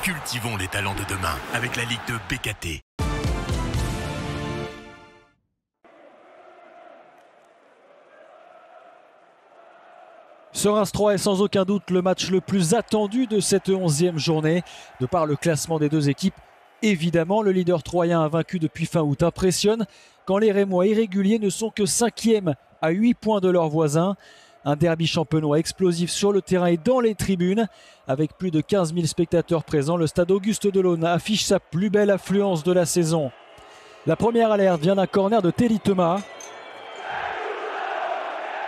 Cultivons les talents de demain avec la Ligue de BKT. Ce Reims 3 est sans aucun doute le match le plus attendu de cette 11e journée. De par le classement des deux équipes, évidemment, le leader troyen invaincu depuis fin août impressionne quand les Rémois irréguliers ne sont que 5e à 8 points de leurs voisins. Un derby champenois explosif sur le terrain et dans les tribunes. Avec plus de 15 000 spectateurs présents, le stade Auguste Delaune affiche sa plus belle affluence de la saison. La première alerte vient d'un corner de Teddy Thomas.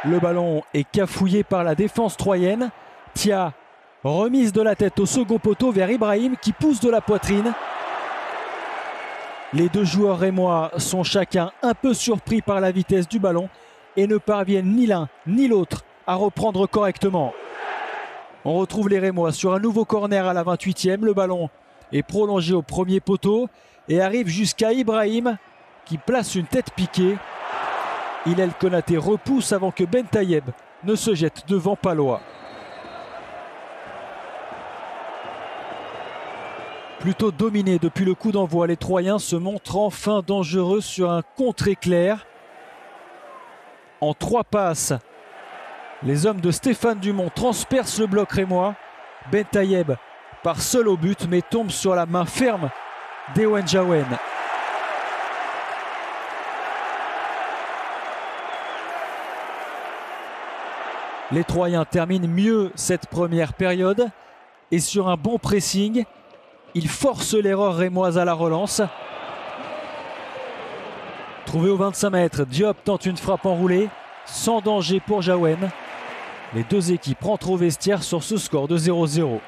Le ballon est cafouillé par la défense troyenne. Tia, remise de la tête au second poteau vers Ibrahim qui pousse de la poitrine. Les deux joueurs rémois sont chacun un peu surpris par la vitesse du ballon et ne parviennent ni l'un ni l'autre à reprendre correctement. On retrouve les Rémois sur un nouveau corner à la 28e. Le ballon est prolongé au premier poteau et arrive jusqu'à Ibrahim qui place une tête piquée. Hillel Konaté repousse avant que Ben Taïeb ne se jette devant Palois. Plutôt dominé depuis le coup d'envoi, les Troyens se montrent enfin dangereux sur un contre-éclair. En 3 passes, les hommes de Stéphane Dumont transpercent le bloc rémois. Ben Taïeb part seul au but mais tombe sur la main ferme d'Ewen Jawen. Les Troyens terminent mieux cette première période et sur un bon pressing, ils forcent l'erreur rémoise à la relance. Trouvé aux 25 mètres, Diop tente une frappe enroulée, sans danger pour Jawen. Les deux équipes rentrent au vestiaire sur ce score de 0-0.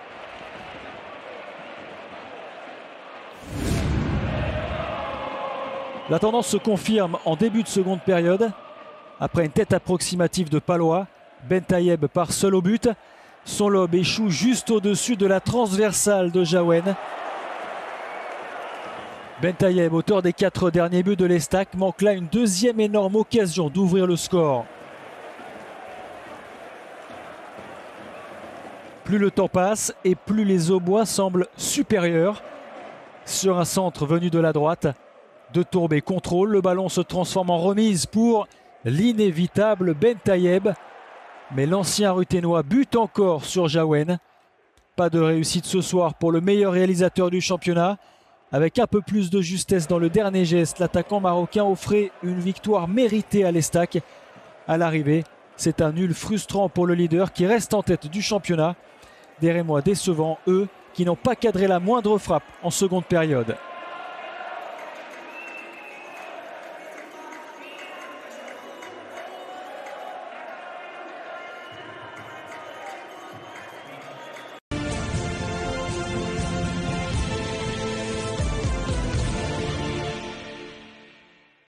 La tendance se confirme en début de seconde période. Après une tête approximative de Palois, Ben Taïeb part seul au but. Son lob échoue juste au-dessus de la transversale de Jawen. Ben Taïeb, auteur des 4 derniers buts de l'Estac, manque là une deuxième énorme occasion d'ouvrir le score. Plus le temps passe et plus les Aubois semblent supérieurs. Sur un centre venu de la droite, De Tourbé contrôle. Le ballon se transforme en remise pour l'inévitable Ben Taïeb. Mais l'ancien Ruténois bute encore sur Jawen. Pas de réussite ce soir pour le meilleur réalisateur du championnat. Avec un peu plus de justesse dans le dernier geste, l'attaquant marocain offrait une victoire méritée à l'Estac. À l'arrivée, c'est un nul frustrant pour le leader qui reste en tête du championnat. Des Rémois décevants, eux, qui n'ont pas cadré la moindre frappe en seconde période.